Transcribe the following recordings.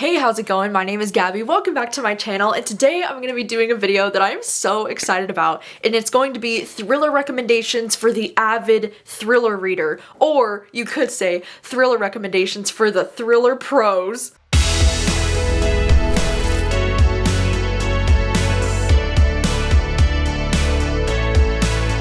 Hey, how's it going? My name is Gabby. Welcome back to my channel, and today I'm going to be doing a video that I am so excited about, and it's going to be thriller recommendations for the AVID Thriller Reader, or you could say thriller recommendations for the thriller pros.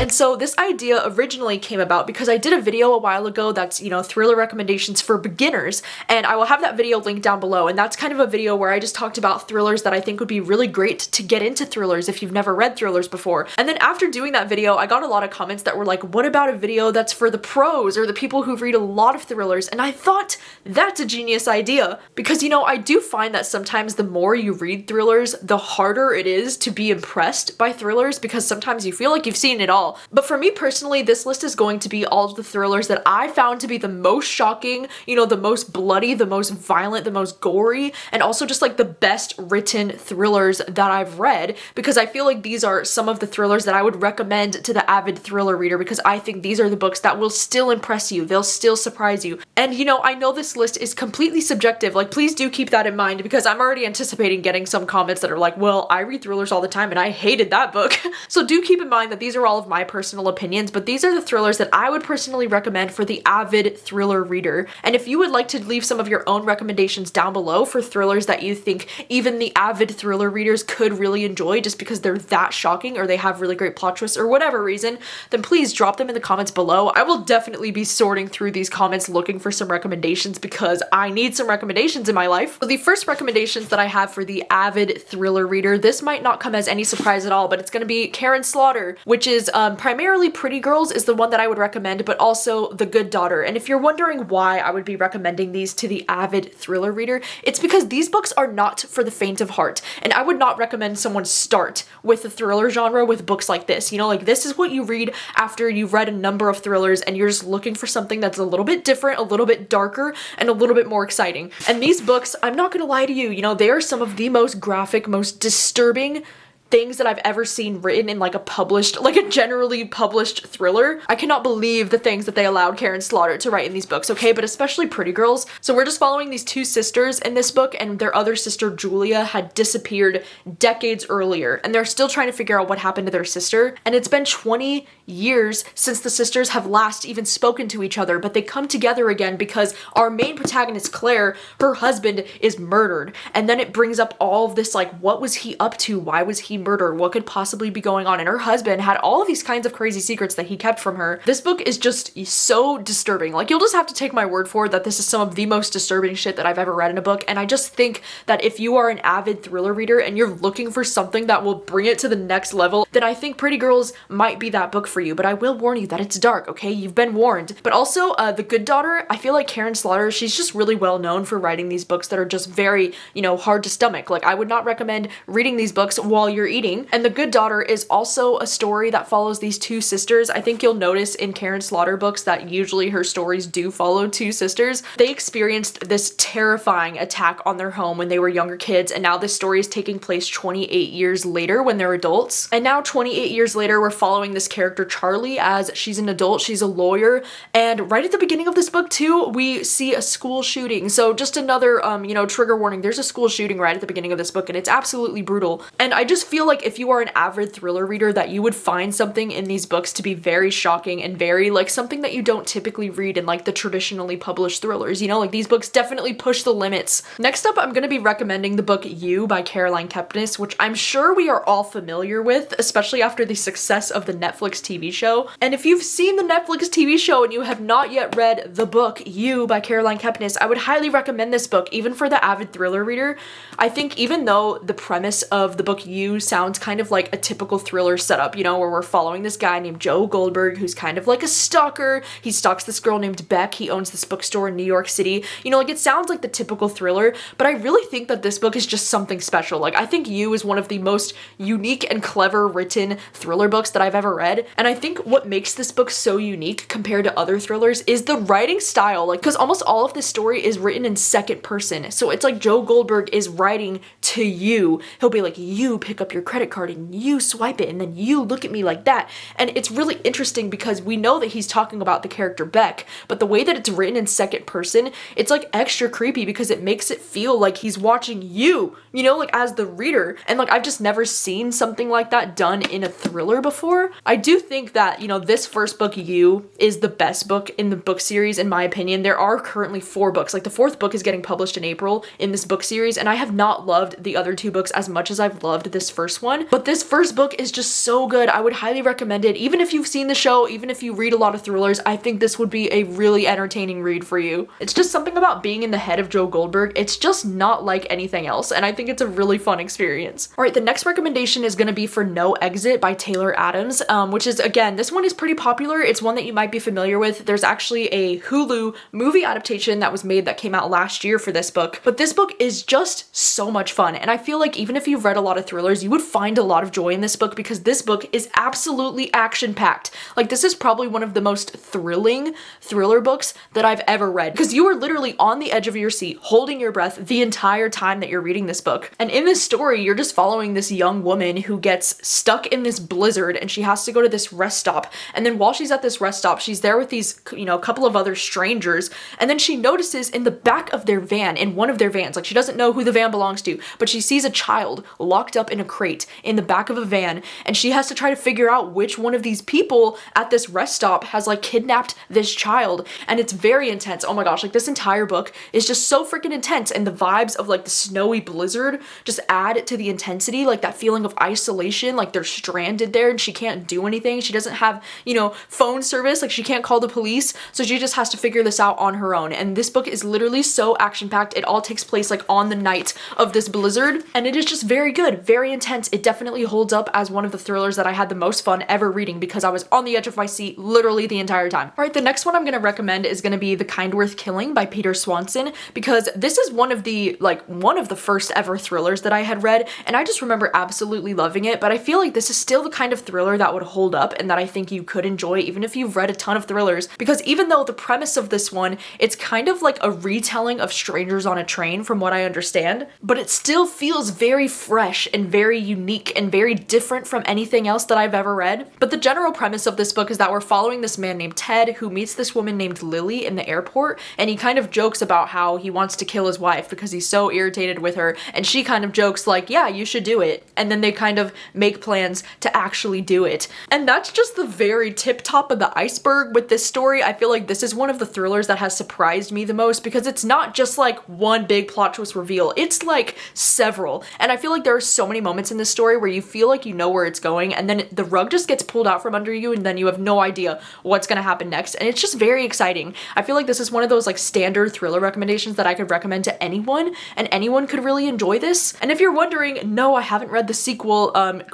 And so this idea originally came about because I did a video a while ago that's, thriller recommendations for beginners, and I will have that video linked down below, and that's kind of a video where I just talked about thrillers that I think would be really great to get into thrillers if you've never read thrillers before. And then after doing that video, I got a lot of comments that were like, what about a video that's for the pros or the people who read a lot of thrillers? And I thought that's a genius idea because, I do find that sometimes the more you read thrillers, the harder it is to be impressed by thrillers because sometimes you feel like you've seen it all. But for me personally, this list is going to be all of the thrillers that I found to be the most shocking, the most bloody, the most violent, the most gory, and also just like the best written thrillers that I've read, because I feel like these are some of the thrillers that I would recommend to the AVID Thriller Reader because I think these are the books that will still impress you, they'll still surprise you. And I know this list is completely subjective, like please do keep that in mind because I'm already anticipating getting some comments that are like, well, I read thrillers all the time and I hated that book. So do keep in mind that these are all of my personal opinions, but these are the thrillers that I would personally recommend for the AVID Thriller Reader. And if you would like to leave some of your own recommendations down below for thrillers that you think even the AVID Thriller Readers could really enjoy just because they're that shocking or they have really great plot twists or whatever reason, then please drop them in the comments below. I will definitely be sorting through these comments looking for some recommendations because I need some recommendations in my life. So the first recommendations that I have for the AVID Thriller Reader, this might not come as any surprise at all, but it's going to be Karen Slaughter, which is primarily Pretty Girls is the one that I would recommend, but also The Good Daughter. And if you're wondering why I would be recommending these to the AVID Thriller Reader, it's because these books are not for the faint of heart. And I would not recommend someone start with the thriller genre with books like this. Like this is what you read after you've read a number of thrillers and you're just looking for something that's a little bit different, a little bit darker, and a little bit more exciting. And these books, I'm not gonna lie to you, they are some of the most graphic, most disturbing things that I've ever seen written in like a generally published thriller. I cannot believe the things that they allowed Karen Slaughter to write in these books, okay? But especially Pretty Girls. So we're just following these two sisters in this book, and their other sister, Julia, had disappeared decades earlier, and they're still trying to figure out what happened to their sister. And it's been 20 years since the sisters have last even spoken to each other, but they come together again because our main protagonist, Claire, her husband is murdered. And then it brings up all of this, like, what was he up to? Why was he murdered? What could possibly be going on? And her husband had all of these kinds of crazy secrets that he kept from her. This book is just so disturbing. Like, you'll just have to take my word for it that this is some of the most disturbing shit that I've ever read in a book. And I just think that if you are an AVID thriller reader and you're looking for something that will bring it to the next level, then I think Pretty Girls might be that book for you. But I will warn you that it's dark, okay? You've been warned. But also, The Good Daughter, I feel like Karen Slaughter, she's just really well known for writing these books that are just very, hard to stomach. Like, I would not recommend reading these books while you're eating. And The Good Daughter is also a story that follows these two sisters. I think you'll notice in Karen Slaughter books that usually her stories do follow two sisters. They experienced this terrifying attack on their home when they were younger kids, and now this story is taking place 28 years later when they're adults. And now 28 years later, we're following this character Charlie as she's an adult, she's a lawyer, and right at the beginning of this book too, we see a school shooting. So just another, trigger warning, there's a school shooting right at the beginning of this book, and it's absolutely brutal. And I just feel like if you are an avid thriller reader that you would find something in these books to be very shocking and very like something that you don't typically read in like the traditionally published thrillers, like these books definitely push the limits. Next up, I'm going to be recommending the book You by Caroline Kepnes, which I'm sure we are all familiar with, especially after the success of the Netflix TV show. And if you've seen the Netflix TV show and you have not yet read the book You by Caroline Kepnes, I would highly recommend this book, even for the avid thriller reader. I think even though the premise of the book You sounds kind of like a typical thriller setup, where we're following this guy named Joe Goldberg who's kind of like a stalker. He stalks this girl named Beck. He owns this bookstore in New York City. Like it sounds like the typical thriller, but I really think that this book is just something special. Like I think You is one of the most unique and clever written thriller books that I've ever read. And I think what makes this book so unique compared to other thrillers is the writing style. Like, because almost all of this story is written in second person. So it's like Joe Goldberg is writing to you. He'll be like, you pick up your credit card and you swipe it and then you look at me like that. And it's really interesting because we know that he's talking about the character Beck, but the way that it's written in second person, it's like extra creepy because it makes it feel like he's watching you, you know, like as the reader. And like I've just never seen something like that done in a thriller before. I do think that, you know, this first book, You, is the best book in the book series in my opinion. There are currently 4 books. Like the 4th book is getting published in April in this book series, and I have not loved the other 2 books as much as I've loved this first one. But this first book is just so good. I would highly recommend it. Even if you've seen the show, even if you read a lot of thrillers, I think this would be a really entertaining read for you. It's just something about being in the head of Joe Goldberg. It's just not like anything else, and I think it's a really fun experience. All right, the next recommendation is going to be for No Exit by Taylor Adams, which is, again, this one is pretty popular. It's one that you might be familiar with. There's actually a Hulu movie adaptation that was made that came out last year for this book, but this book is just so much fun, and I feel like even if you've read a lot of thrillers, you would find a lot of joy in this book because this book is absolutely action-packed. Like, this is probably one of the most thrilling thriller books that I've ever read because you are literally on the edge of your seat, holding your breath the entire time that you're reading this book. And in this story, you're just following this young woman who gets stuck in this blizzard and she has to go to this rest stop. And then while she's at this rest stop, she's there with these, you know, a couple of other strangers. And then she notices in the back of their van, in one of their vans, like she doesn't know who the van belongs to, but she sees a child locked up in a crate in the back of a van. And she has to try to figure out which one of these people at this rest stop has like kidnapped this child. And it's very intense. Oh my gosh, like this entire book is just so freaking intense. And the vibes of like the snowy blizzard just add to the intensity, like that feeling of isolation, like they're stranded there and she can't do anything. She doesn't have, you know, phone service, like she can't call the police. So she just has to figure this out on her own. And this book is literally so action-packed. It all takes place like on the night of this blizzard. And it is just very good, very intense. It definitely holds up as one of the thrillers that I had the most fun ever reading because I was on the edge of my seat literally the entire time. All right, the next one I'm going to recommend is going to be The Kind Worth Killing by Peter Swanson because this is one of the first ever thrillers that I had read, and I just remember absolutely loving it. But I feel like this is still the kind of thriller that would hold up and that I think you could enjoy even if you've read a ton of thrillers, because even though the premise of this one, it's kind of like a retelling of Strangers on a Train from what I understand, but it still feels very fresh and very unique and very different from anything else that I've ever read. But the general premise of this book is that we're following this man named Ted who meets this woman named Lily in the airport, and he kind of jokes about how he wants to kill his wife because he's so irritated with her, and she kind of jokes like, yeah, you should do it. And then they kind of make plans to actually do it. And that's just the very tip top of the iceberg with this story. I feel like this is one of the thrillers that has surprised me the most because it's not just like one big plot twist reveal, it's like several. And I feel like there are so many moments in this story where you feel like you know where it's going and then the rug just gets pulled out from under you and then you have no idea what's gonna happen next. And it's just very exciting. I feel like this is one of those like standard thriller recommendations that I could recommend to anyone, and anyone could really enjoy this. And if you're wondering, no, I haven't read the sequel,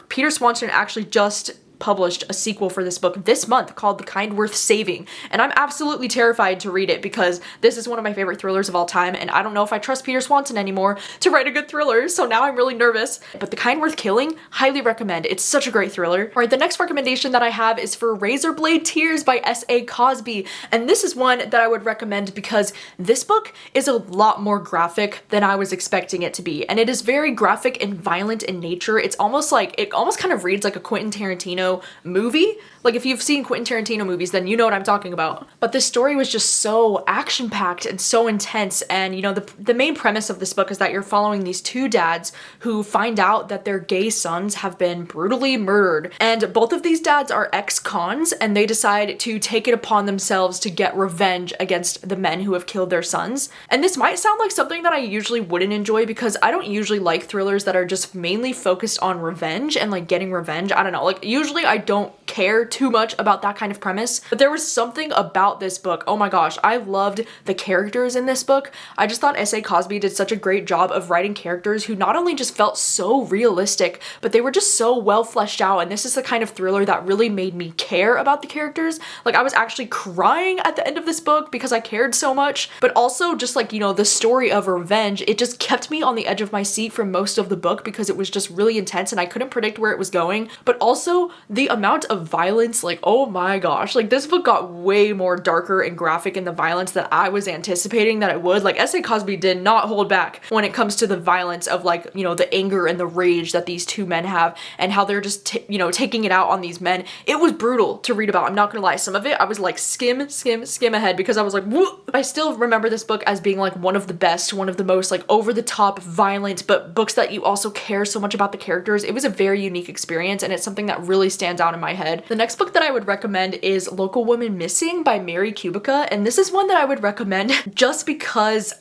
Peter Swanson actually just published a sequel for this book this month called The Kind Worth Saving, and I'm absolutely terrified to read it because this is one of my favorite thrillers of all time, and I don't know if I trust Peter Swanson anymore to write a good thriller, so now I'm really nervous. But The Kind Worth Killing, highly recommend. It's such a great thriller. All right, the next recommendation that I have is for Razorblade Tears by S.A. Cosby, and this is one that I would recommend because this book is a lot more graphic than I was expecting it to be, and it is very graphic and violent in nature. It almost kind of reads like a Quentin Tarantino movie. Like if you've seen Quentin Tarantino movies, then you know what I'm talking about. But this story was just so action-packed and so intense. And you know, the main premise of this book is that you're following these 2 dads who find out that their gay sons have been brutally murdered. And both of these dads are ex-cons, and they decide to take it upon themselves to get revenge against the men who have killed their sons. And this might sound like something that I usually wouldn't enjoy because I don't usually like thrillers that are just mainly focused on revenge and like getting revenge. I don't know, like usually I don't care too much about that kind of premise, but there was something about this book. Oh my gosh, I loved the characters in this book. I just thought S.A. Cosby did such a great job of writing characters who not only just felt so realistic, but they were just so well fleshed out. And this is the kind of thriller that really made me care about the characters. Like I was actually crying at the end of this book because I cared so much, but also just like, you know, the story of revenge, it just kept me on the edge of my seat for most of the book because it was just really intense and I couldn't predict where it was going. But also the amount of violence, like, oh my gosh, like this book got way more darker and graphic in the violence that I was anticipating that it would. Like S.A. Cosby did not hold back when it comes to the violence of like, you know, the anger and the rage that these two men have and how they're just, you know, taking it out on these men. It was brutal to read about. I'm not gonna lie. Some of it I was like skim ahead because I was like, whoop. I still remember this book as being like one of the best, one of the most like over the top violent, but books that you also care so much about the characters. It was a very unique experience and it's something that really stands out in my head. The next book that I would recommend is Local Woman Missing by Mary Kubica, and this is one that I would recommend just because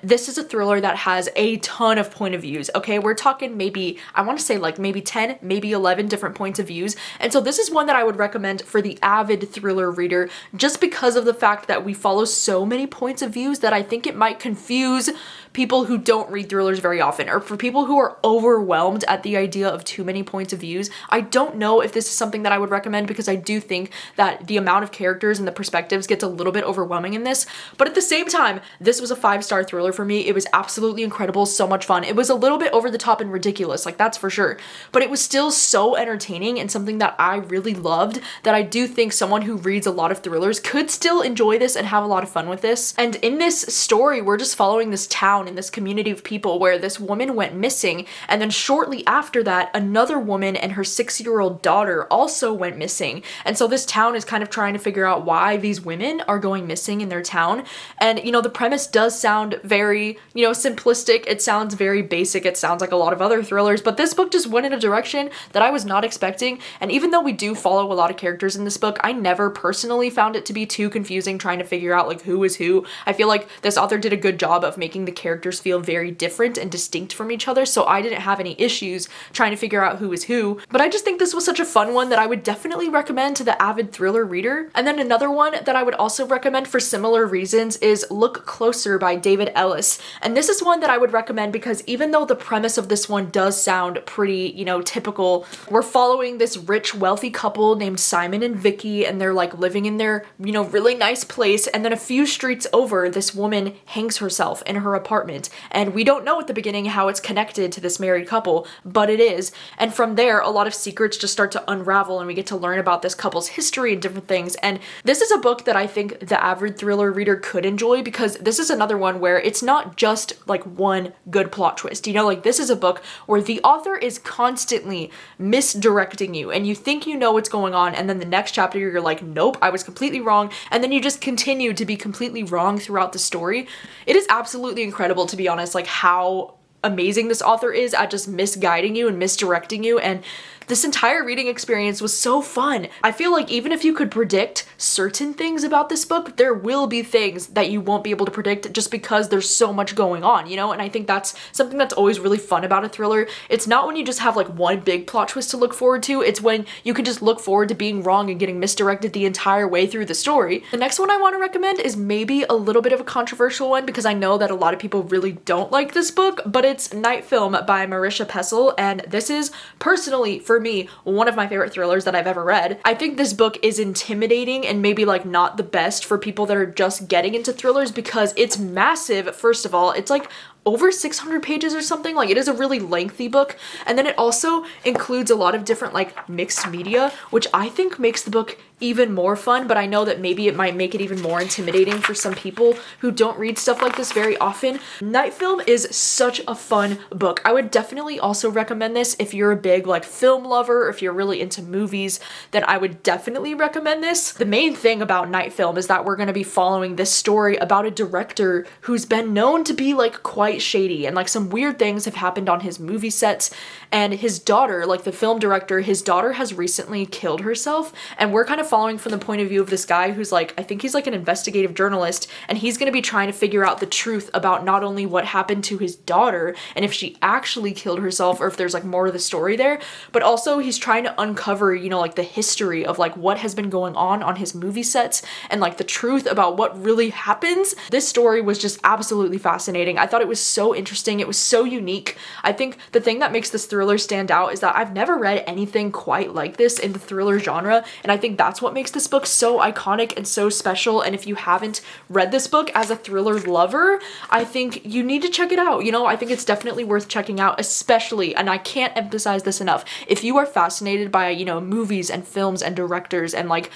this is a thriller that has a ton of point of views. Okay, we're talking maybe, I want to say like maybe 10, maybe 11 different points of views, and so this is one that I would recommend for the avid thriller reader just because of the fact that we follow so many points of views that I think it might confuse people who don't read thrillers very often, or for people who are overwhelmed at the idea of too many points of views. I don't know if this is something that I would recommend because I do think that the amount of characters and the perspectives gets a little bit overwhelming in this, but at the same time, this was a 5-star thriller for me. It was absolutely incredible, so much fun. It was a little bit over the top and ridiculous, like that's for sure, but it was still so entertaining and something that I really loved that I do think someone who reads a lot of thrillers could still enjoy this and have a lot of fun with this. And in this story, we're just following this town in this community of people where this woman went missing, and then shortly after that another woman and her 6-year-old daughter also went missing, and so this town is kind of trying to figure out why these women are going missing in their town. And you know, the premise does sound very, you know, simplistic, it sounds very basic, it sounds like a lot of other thrillers, but this book just went in a direction that I was not expecting. And even though we do follow a lot of characters in this book, I never personally found it to be too confusing trying to figure out like who is who. I feel like this author did a good job of making the characters feel very different and distinct from each other, so I didn't have any issues trying to figure out who is who. But I just think this was such a fun one that I would definitely recommend to the avid thriller reader. And then another one that I would also recommend for similar reasons is Look Closer by David Ellis. And this is one that I would recommend because even though the premise of this one does sound pretty, you know, typical, we're following this rich, wealthy couple named Simon and Vicky, and they're like living in their, you know, really nice place, and then a few streets over, this woman hangs herself in her apartment, and we don't know at the beginning how it's connected to this married couple, but it is. And from there, a lot of secrets just start to unravel and we get to learn about this couple's history and different things. And this is a book that I think the avid thriller reader could enjoy because this is another one where it's not just like one good plot twist. You know, like this is a book where the author is constantly misdirecting you and you think you know what's going on, and then the next chapter you're like, nope, I was completely wrong, and then you just continue to be completely wrong throughout the story. It is absolutely incredible, to be honest, like how amazing this author is at just misguiding you and misdirecting you, and this entire reading experience was so fun. I feel like even if you could predict certain things about this book, there will be things that you won't be able to predict just because there's so much going on, you know? And I think that's something that's always really fun about a thriller. It's not when you just have like one big plot twist to look forward to, it's when you can just look forward to being wrong and getting misdirected the entire way through the story. The next one I want to recommend is maybe a little bit of a controversial one because I know that a lot of people really don't like this book, but it's Night Film by Marisha Pessl, and this is personally, for me, one of my favorite thrillers that I've ever read. I think this book is intimidating and maybe like not the best for people that are just getting into thrillers because it's massive. First of all, it's like over 600 pages or something. Like, it is a really lengthy book, and then it also includes a lot of different like mixed media, which I think makes the book even more fun, but I know that maybe it might make it even more intimidating for some people who don't read stuff like this very often. Night Film is such a fun book. I would definitely also recommend this if you're a big like film lover, or if you're really into movies, then I would definitely recommend this. The main thing about Night Film is that we're going to be following this story about a director who's been known to be like quite shady, and like some weird things have happened on his movie sets, and his daughter, like the film director, his daughter has recently killed herself, and we're kind of following from the point of view of this guy who's like, I think he's like an investigative journalist, and he's going to be trying to figure out the truth about not only what happened to his daughter and if she actually killed herself or if there's like more to the story there, but also he's trying to uncover, you know, like the history of like what has been going on his movie sets and like the truth about what really happens. This story was just absolutely fascinating. I thought it was was so interesting. It was so unique. I think the thing that makes this thriller stand out is that I've never read anything quite like this in the thriller genre, and I think that's what makes this book so iconic and so special. And if you haven't read this book as a thriller lover, I think you need to check it out. You know, I think it's definitely worth checking out, especially, and I can't emphasize this enough, if you are fascinated by, you know, movies and films and directors and like,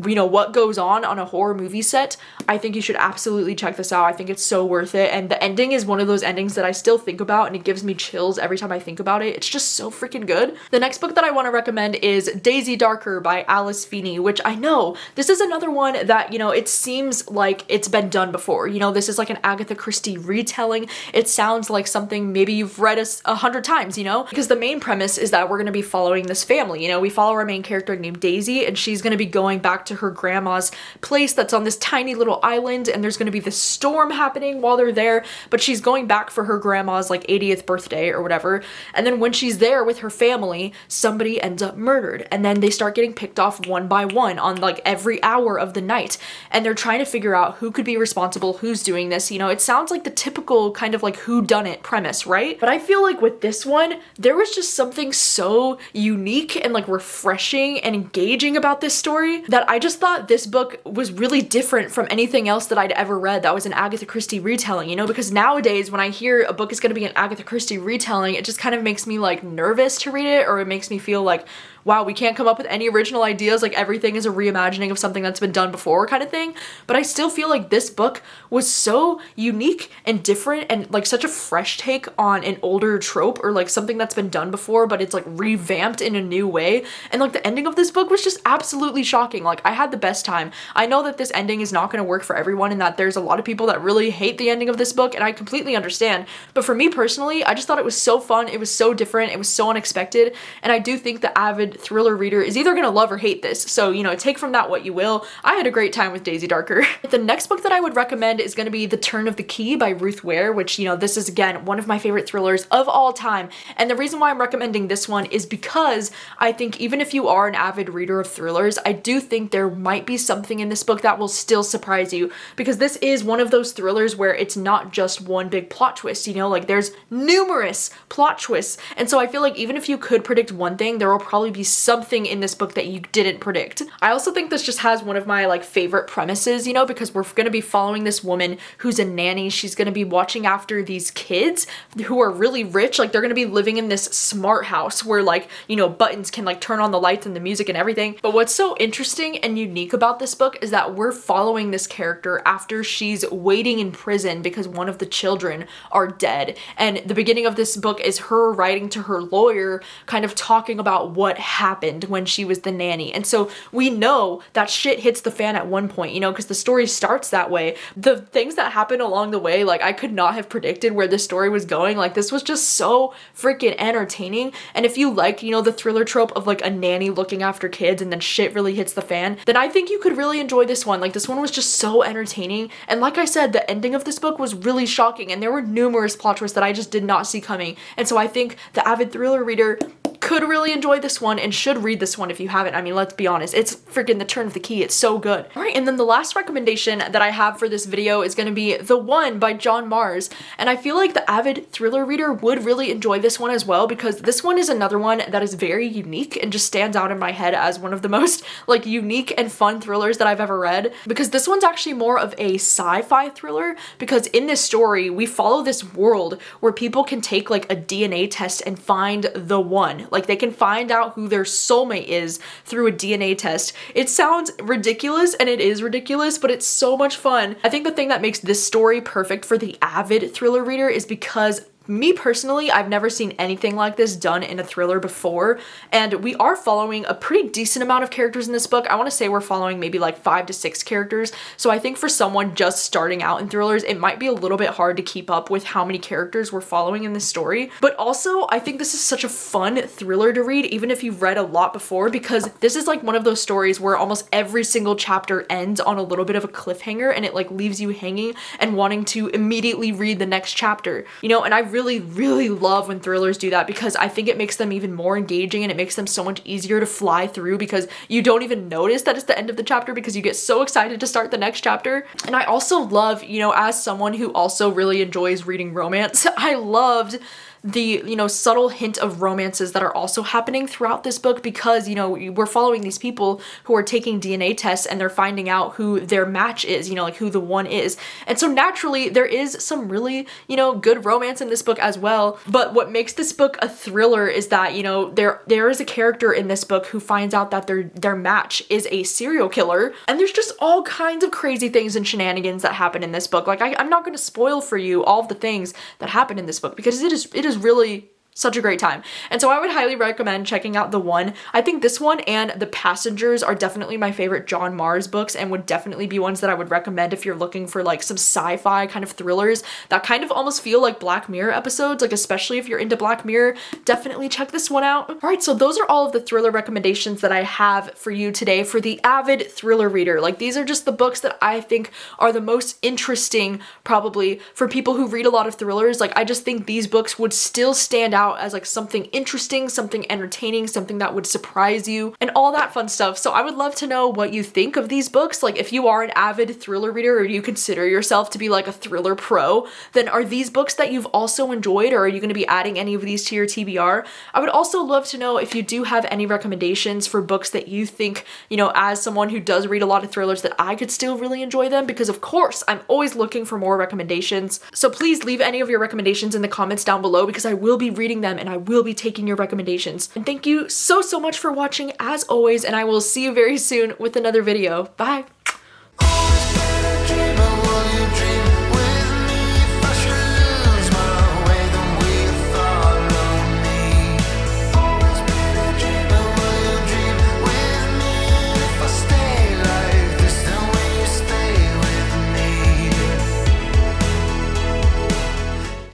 you know, what goes on a horror movie set, I think you should absolutely check this out. I think it's so worth it. And the ending is one of those endings that I still think about, and it gives me chills every time I think about it. It's just so freaking good. The next book that I want to recommend is Daisy Darker by Alice Feeney, which I know this is another one that, you know, it seems like it's been done before. You know, this is like an Agatha Christie retelling. It sounds like something maybe you've read 100 times, you know, because the main premise is that we're going to be following this family. You know, we follow our main character named Daisy, and she's going to be going back to her grandma's place that's on this tiny little island, and there's going to be this storm happening while they're there, but she's going back for her grandma's like 80th birthday or whatever. And then when she's there with her family, somebody ends up murdered, and then they start getting picked off one by one on like every hour of the night, and they're trying to figure out who could be responsible, who's doing this. You know, it sounds like the typical kind of like whodunit premise, right? But I feel like with this one, there was just something so unique and like refreshing and engaging about this story that I just thought this book was really different from anything else that I'd ever read that was an Agatha Christie retelling, you know, because nowadays when I hear a book is going to be an Agatha Christie retelling, it just kind of makes me like nervous to read it, or it makes me feel like, wow, we can't come up with any original ideas, like everything is a reimagining of something that's been done before kind of thing. But I still feel like this book was so unique and different and like such a fresh take on an older trope or like something that's been done before, but it's like revamped in a new way. And like the ending of this book was just absolutely shocking. Like I had the best time. I know that this ending is not going to work for everyone and that there's a lot of people that really hate the ending of this book, and I completely understand. But for me personally, I just thought it was so fun. It was so different. It was so unexpected. And I do think the AVID Thriller reader is either gonna love or hate this, so you know, take from that what you will. I had a great time with Daisy Darker. The next book that I would recommend is gonna be The Turn of the Key by Ruth Ware, which, you know, this is again one of my favorite thrillers of all time. And the reason why I'm recommending this one is because I think even if you are an avid reader of thrillers, I do think there might be something in this book that will still surprise you, because this is one of those thrillers where it's not just one big plot twist, you know, like there's numerous plot twists. And so I feel like even if you could predict one thing, there will probably be something in this book that you didn't predict. I also think this just has one of my like favorite premises, you know, because we're going to be following this woman who's a nanny. She's going to be watching after these kids who are really rich. Like they're going to be living in this smart house where like, you know, buttons can like turn on the lights and the music and everything. But what's so interesting and unique about this book is that we're following this character after she's waiting in prison because one of the children are dead. And the beginning of this book is her writing to her lawyer, kind of talking about what happened when she was the nanny. And so we know that shit hits the fan at one point, you know, because the story starts that way. The things that happen along the way, like I could not have predicted where this story was going. Like this was just so freaking entertaining. And if you like, you know, the thriller trope of like a nanny looking after kids and then shit really hits the fan, then I think you could really enjoy this one. Like this one was just so entertaining. And like I said, the ending of this book was really shocking, and there were numerous plot twists that I just did not see coming. And so I think the avid thriller reader could really enjoy this one and should read this one if you haven't. I mean, let's be honest, it's freaking The Turn of the Key. It's so good. All right, and then the last recommendation that I have for this video is going to be TheOne by John Mars. And I feel like the avid thriller reader would really enjoy this one as well, because this one is another one that is very unique and just stands out in my head as one of the most like unique and fun thrillers that I've ever read, because this one's actually more of a sci-fi thriller, because in this story we follow this world where people can take like a DNA test and find the one. Like they can find out who their soulmate is through a DNA test. It sounds ridiculous, and it is ridiculous, but it's so much fun. I think the thing that makes this story perfect for the avid thriller reader is because me personally, I've never seen anything like this done in a thriller before, and we are following a pretty decent amount of characters in this book. I want to say we're following maybe like 5 to 6 characters, so I think for someone just starting out in thrillers, it might be a little bit hard to keep up with how many characters we're following in this story. But also, I think this is such a fun thriller to read, even if you've read a lot before, because this is like one of those stories where almost every single chapter ends on a little bit of a cliffhanger, and it like leaves you hanging and wanting to immediately read the next chapter, you know. And I really, really love when thrillers do that because I think it makes them even more engaging and it makes them so much easier to fly through because you don't even notice that it's the end of the chapter because you get so excited to start the next chapter. And I also love, you know, as someone who also really enjoys reading romance, I loved the, you know, subtle hint of romances that are also happening throughout this book because, you know, we're following these people who are taking DNA tests and they're finding out who their match is, you know, like who the one is. And so naturally there is some really, you know, good romance in this book as well. But what makes this book a thriller is that, you know, there is a character in this book who finds out that their match is a serial killer. And there's just all kinds of crazy things and shenanigans that happen in this book. Like I'm not going to spoil for you all of the things that happen in this book because it is really such a great time. And so I would highly recommend checking out TheOne. I think this one and The Passengers are definitely my favorite John Mars books and would definitely be ones that I would recommend if you're looking for like some sci-fi kind of thrillers that kind of almost feel like Black Mirror episodes, like especially if you're into Black Mirror, definitely check this one out. All right, so those are all of the thriller recommendations that I have for you today for the AVID Thriller Reader. Like these are just the books that I think are the most interesting probably for people who read a lot of thrillers. Like I just think these books would still stand out as like something interesting, something entertaining, something that would surprise you and all that fun stuff. So I would love to know what you think of these books. Like if you are an avid thriller reader or you consider yourself to be like a thriller pro, then are these books that you've also enjoyed or are you going to be adding any of these to your TBR? I would also love to know if you do have any recommendations for books that you think, you know, as someone who does read a lot of thrillers that I could still really enjoy them because of course I'm always looking for more recommendations. So please leave any of your recommendations in the comments down below because I will be reading them and I will be taking your recommendations. And thank you so much for watching as always, and I will see you very soon with another video. Bye!